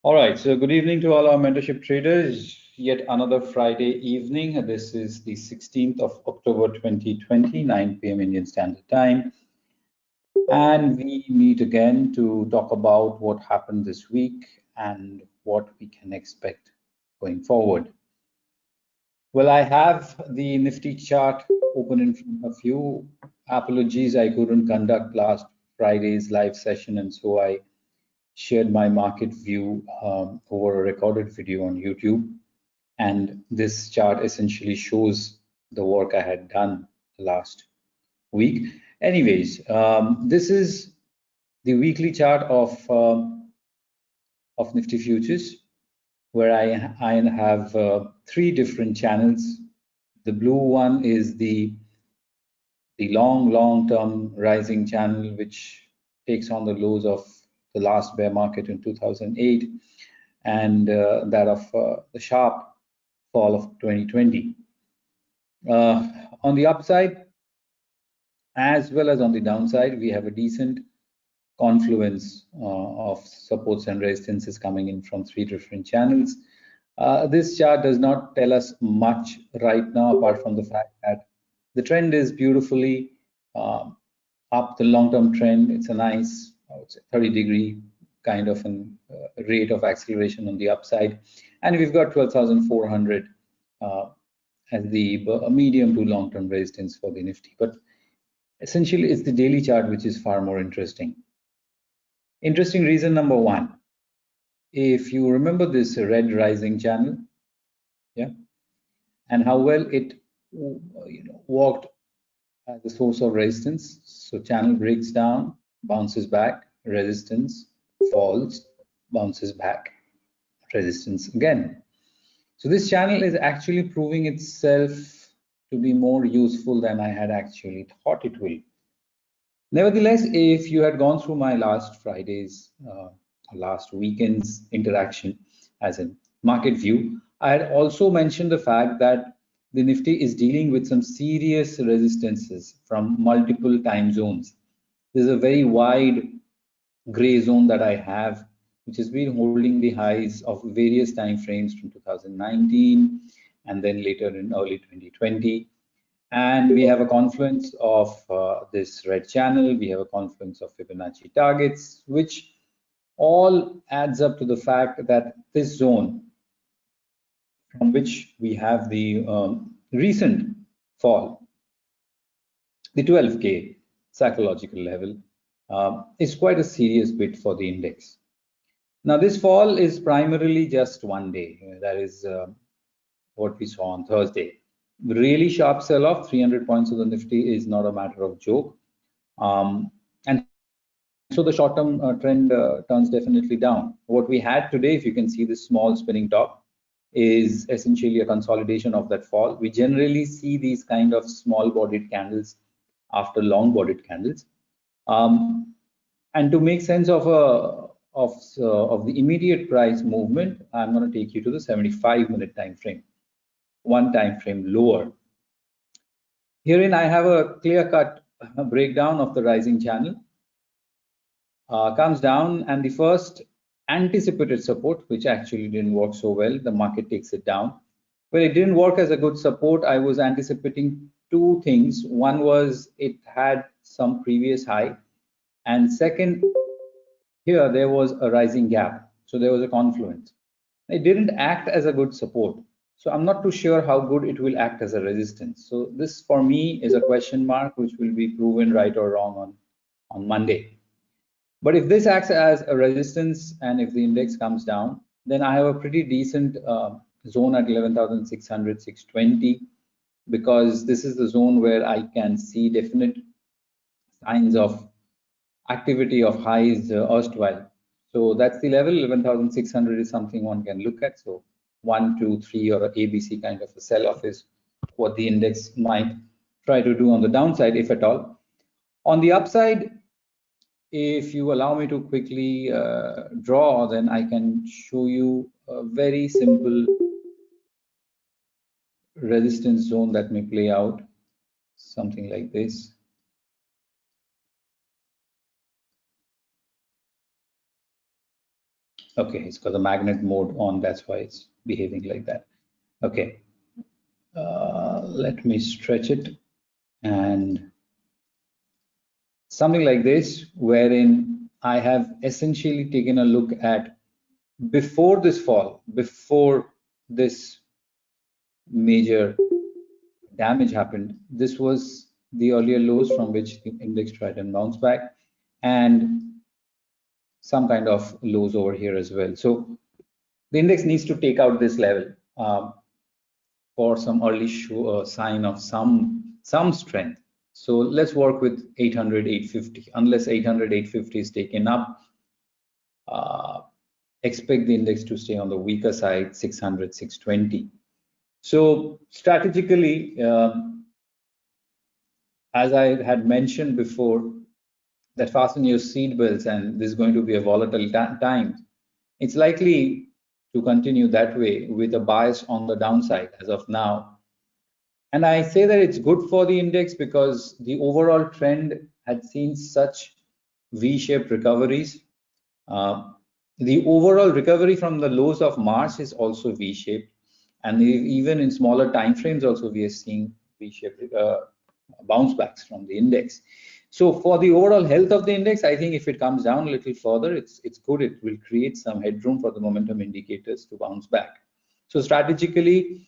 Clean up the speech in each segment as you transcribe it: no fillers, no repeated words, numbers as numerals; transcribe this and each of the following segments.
All right, so good evening to all our mentorship traders. Yet another Friday evening. This is the 16th of October 2020, 9 p.m. Indian Standard Time. And we meet again to talk about what happened this week and what we can expect going forward. Well, I have the Nifty chart open in front of you. Apologies, I couldn't conduct last Friday's live session, and so I shared my market view over a recorded video on YouTube. And this chart essentially shows the work I had done last week. Anyways, this is the weekly chart of Nifty futures, where I have three different channels. The blue one is the long-term rising channel, which takes on the lows of the last bear market in 2008 and that of the sharp fall of 2020. On the upside, as well as on the downside, we have a decent confluence of supports and resistances coming in from three different channels. This chart does not tell us much right now, apart from the fact that the trend is beautifully up, the long-term trend. It's a nice, I would say, 30-degree kind of a rate of acceleration on the upside. And we've got 12,400 as the medium to long-term resistance for the Nifty. But essentially, it's the daily chart which is far more interesting. Interesting reason number one, if you remember this red rising channel, yeah, and how well it walked as a source of resistance. So channel breaks down, bounces back, resistance, falls, bounces back, resistance again. So this channel is actually proving itself to be more useful than I had actually thought it will. Nevertheless, if you had gone through my last Friday's, last weekend's interaction as a market view, I had also mentioned the fact that the Nifty is dealing with some serious resistances from multiple time zones. There's a very wide gray zone that I have, which has been holding the highs of various time frames from 2019 and then later in early 2020. And we have a confluence of this red channel. We have a confluence of Fibonacci targets, which all adds up to the fact that this zone, from which we have the recent fall, the 12K psychological level, is quite a serious bit for the index. Now, this fall is primarily just one day. That is what we saw on Thursday. Really sharp sell-off, 300 points of the Nifty is not a matter of joke. And so the short-term trend turns definitely down. What we had today, if you can see this small spinning top, is essentially a consolidation of that fall. We generally see these kind of small-bodied candles after long-bodied candles. And to make sense of the immediate price movement, I'm going to take you to the 75-minute time frame, one time frame lower. Herein, I have a clear-cut breakdown of the rising channel. Comes down, and the first anticipated support, which actually didn't work so well, the market takes it down. Well, it didn't work as a good support. I was anticipating two things. One was it had some previous high, and second, here there was a rising gap, so there was a confluence. It didn't act as a good support, so I'm not too sure how good it will act as a resistance. So this for me is a question mark, which will be proven right or wrong on Monday. But if this acts as a resistance and if the index comes down, then I have a pretty decent zone at 11,600, 620, because this is the zone where I can see definite signs of activity of highs erstwhile. So that's the level. 11,600 is something one can look at. So 1, 2, 3 or ABC kind of a sell-off is what the index might try to do on the downside, if at all. On the upside, if you allow me to quickly draw, then I can show you a very simple resistance zone that may play out, something like this. Okay, it's got the magnet mode on, that's why it's behaving like that. Okay, let me stretch it, and something like this, wherein I have essentially taken a look at before this fall, before this major damage happened. This was the earlier lows from which the index tried and bounced back, and some kind of lows over here as well. So the index needs to take out this level for some early sign of some strength. So let's work with 800, 850. Unless 800, 850 is taken up, expect the index to stay on the weaker side, 600, 620. So strategically, as I had mentioned before, that fasten your seatbelts, and this is going to be a volatile time. It's likely to continue that way with a bias on the downside as of now. And I say that it's good for the index because the overall trend had seen such V-shaped recoveries. The overall recovery from the lows of March is also V-shaped, and even in smaller time frames also we are seeing V-shaped bounce backs from the index. So for the overall health of the index, I think if it comes down a little further, it's good. It will create some headroom for the momentum indicators to bounce back. So strategically,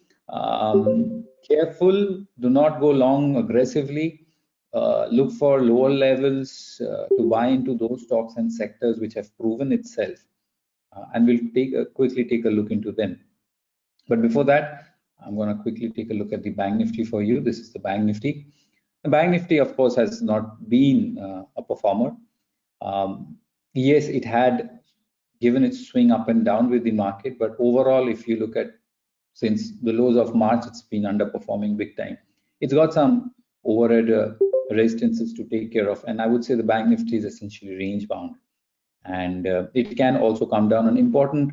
careful, do not go long aggressively. Look for lower levels to buy into those stocks and sectors which have proven itself, and we'll quickly take a look into them. But before that, I'm going to quickly take a look at the Bank Nifty for you. This is the Bank Nifty. The Bank Nifty, of course, has not been a performer. Yes, it had given its swing up and down with the market, but overall, if you look at since the lows of March, it's been underperforming big time. It's got some overhead resistances to take care of, and I would say the Bank Nifty is essentially range bound, and it can also come down. An important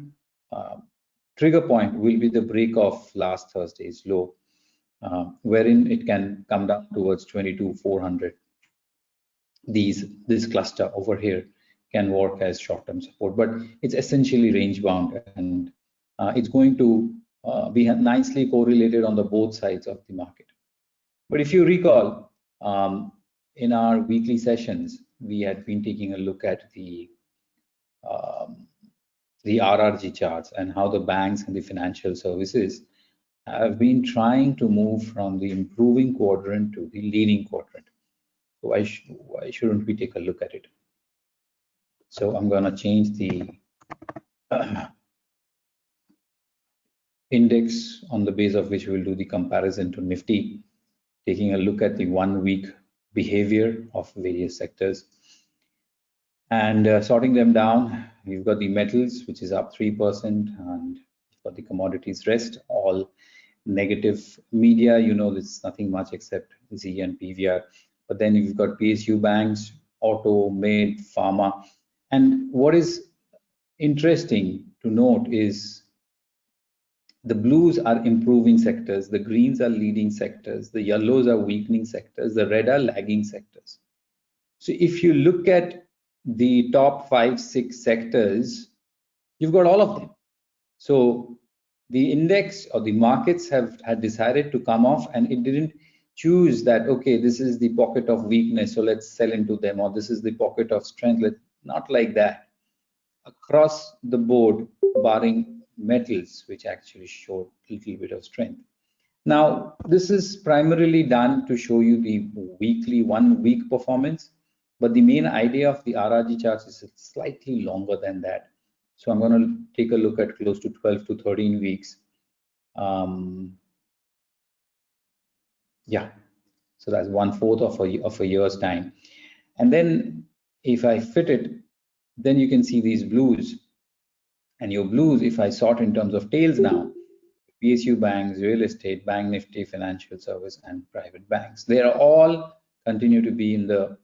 trigger point will be the break of last Thursday's low, wherein it can come down towards 22,400. This cluster over here can work as short-term support, but it's essentially range bound, and it's going to be nicely correlated on the both sides of the market. But if you recall, in our weekly sessions, we had been taking a look at the RRG charts and how the banks and the financial services have been trying to move from the improving quadrant to the leading quadrant. So why shouldn't we take a look at it? So I'm going to change the index on the base of which we'll do the comparison to Nifty, taking a look at the 1 week behavior of various sectors and sorting them down. We've got the metals, which is up 3%, and for the commodities rest, all negative. Media, you know, it's nothing much except Z and PVR. But then you've got PSU banks, auto, mid, pharma. And what is interesting to note is the blues are improving sectors, the greens are leading sectors, the yellows are weakening sectors, the red are lagging sectors. So if you look at the top 5, 6 sectors, you've got all of them. So the index or the markets had decided to come off, and it didn't choose that, okay, this is the pocket of weakness, so let's sell into them, or this is the pocket of strength. Not like that. Across the board, barring metals, which actually showed a little bit of strength. Now, this is primarily done to show you the weekly 1 week performance, but the main idea of the RRG charts is slightly longer than that. So I'm going to take a look at close to 12 to 13 weeks. Yeah, so that's 1/4 of a year's time. And then if I fit it, then you can see these blues. And your blues, if I sort in terms of tails now, PSU banks, real estate, Bank Nifty, financial service, and private banks, they are all continue to be in the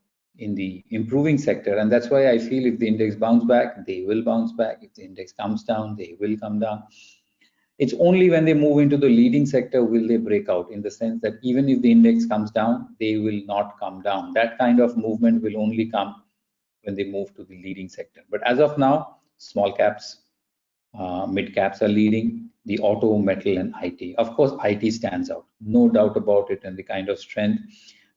improving sector. And that's why I feel if the index bounce back, they will bounce back. If the index comes down, they will come down. It's only when they move into the leading sector will they break out, in the sense that even if the index comes down, they will not come down. That kind of movement will only come when they move to the leading sector. But as of now, small caps, Mid caps are leading, the auto, metal, and IT. Of course, IT stands out, no doubt about it, and the kind of strength.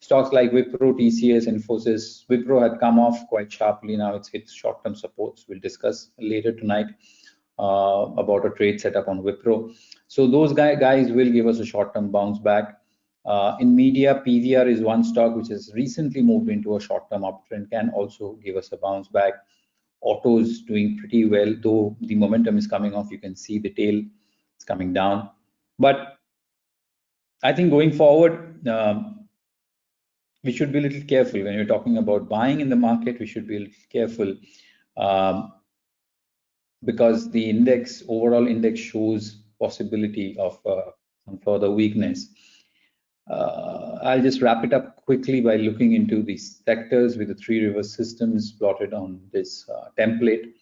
Stocks like Wipro, TCS, Infosys. Wipro had come off quite sharply. Now it's hit short-term supports. We'll discuss later tonight about a trade setup on Wipro. So those guys will give us a short-term bounce back. In media, PVR is one stock which has recently moved into a short-term uptrend, can also give us a bounce back. Auto is doing pretty well, though the momentum is coming off. You can see the tail is coming down. But I think going forward, we should be a little careful when we're talking about buying in the market. We should be a little careful because the index, overall index, shows possibility of some further weakness. I'll just wrap it up quickly by looking into the sectors with the three reverse systems plotted on this template.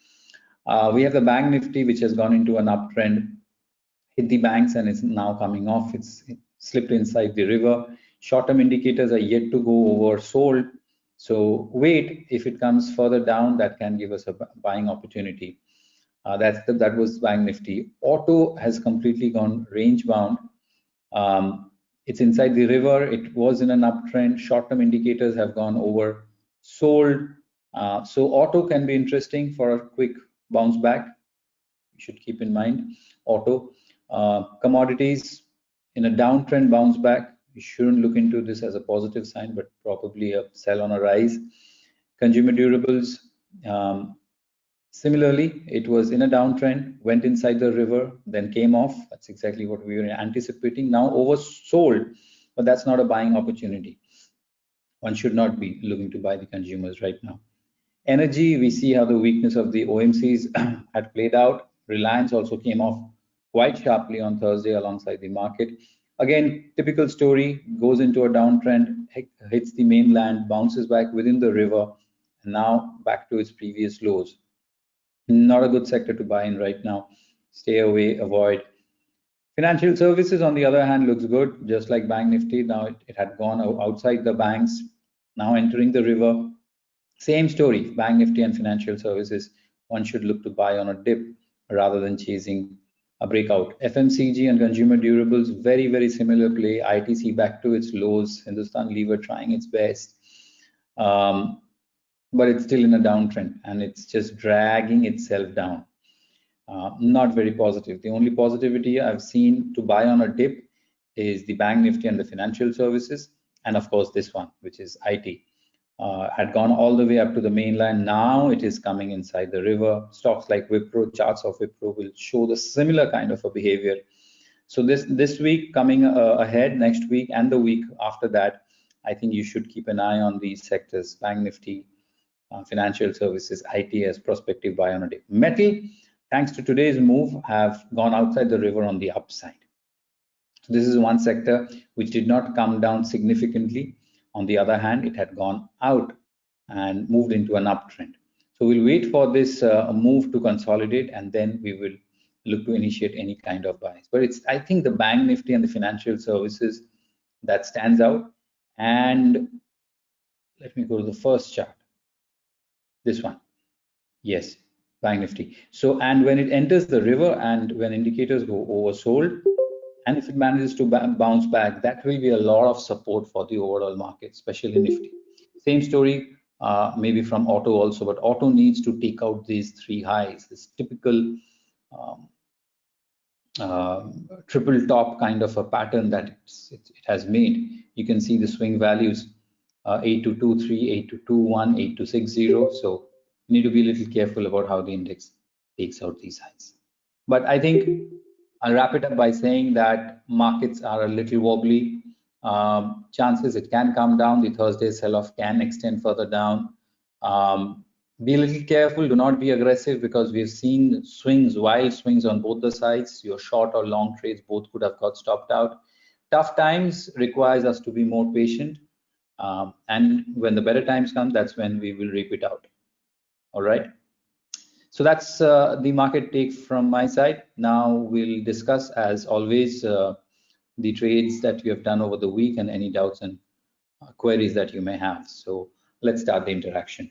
We have the bank Nifty, which has gone into an uptrend, hit the banks and is now coming off. It slipped inside the river. Short-term indicators are yet to go oversold. So wait, if it comes further down, that can give us a buying opportunity. That was bank Nifty. Auto has completely gone range bound. It's inside the river. It was in an uptrend. Short-term indicators have gone oversold. So auto can be interesting for a quick bounce back. You should keep in mind auto. Commodities in a downtrend bounce back. You shouldn't look into this as a positive sign, but probably a sell on a rise. Consumer durables. Similarly, it was in a downtrend, went inside the river, then came off. That's exactly what we were anticipating. Now oversold, but that's not a buying opportunity. One should not be looking to buy the consumers right now. Energy, we see how the weakness of the OMCs had played out. Reliance also came off quite sharply on Thursday alongside the market. Again, typical story, goes into a downtrend, hits the mainland, bounces back within the river, and now back to its previous lows. Not a good sector to buy in right now. Stay away, avoid. Financial services, on the other hand, looks good, just like Bank Nifty. Now it had gone outside the banks, now entering the river. Same story, Bank Nifty and financial services. One should look to buy on a dip rather than chasing a breakout. FMCG and consumer durables, very, very similar play. ITC back to its lows. Hindustan Lever trying its best. But it's still in a downtrend and it's just dragging itself down. Not very positive. The only positivity I've seen to buy on a dip is the Bank Nifty and the financial services, and of course this one, which is IT. Had gone all the way up to the mainland. Now it is coming inside the river. Stocks like Wipro, charts of Wipro will show the similar kind of a behavior. So this week coming ahead, next week and the week after that, I think you should keep an eye on these sectors, Bank Nifty, financial services, IT as prospective buy on a dip. Metal, thanks to today's move, have gone outside the river on the upside. So this is one sector which did not come down significantly. On the other hand, it had gone out and moved into an uptrend. So we'll wait for this move to consolidate, and then we will look to initiate any kind of buys. But it's, I think, the Bank Nifty and the financial services that stands out. And let me go to the first chart. This one, yes, Bank Nifty. So, and when it enters the river and when indicators go oversold, and if it manages to bounce back, that will be a lot of support for the overall market, especially Nifty. Same story, maybe from auto also, but auto needs to take out these three highs, this typical triple top kind of a pattern that it has made. You can see the swing values. 8223, 8221, 8260. So you need to be a little careful about how the index takes out these highs. But I think I'll wrap it up by saying that markets are a little wobbly. Chances it can come down. The Thursday sell-off can extend further down. Be a little careful. Do not be aggressive because we've seen swings, wild swings on both the sides. Your short or long trades both could have got stopped out. Tough times requires us to be more patient. And when the better times come, that's when we will reap it out. All right. So that's the market take from my side. Now we'll discuss, as always, the trades that we have done over the week and any doubts and queries that you may have. So let's start the interaction.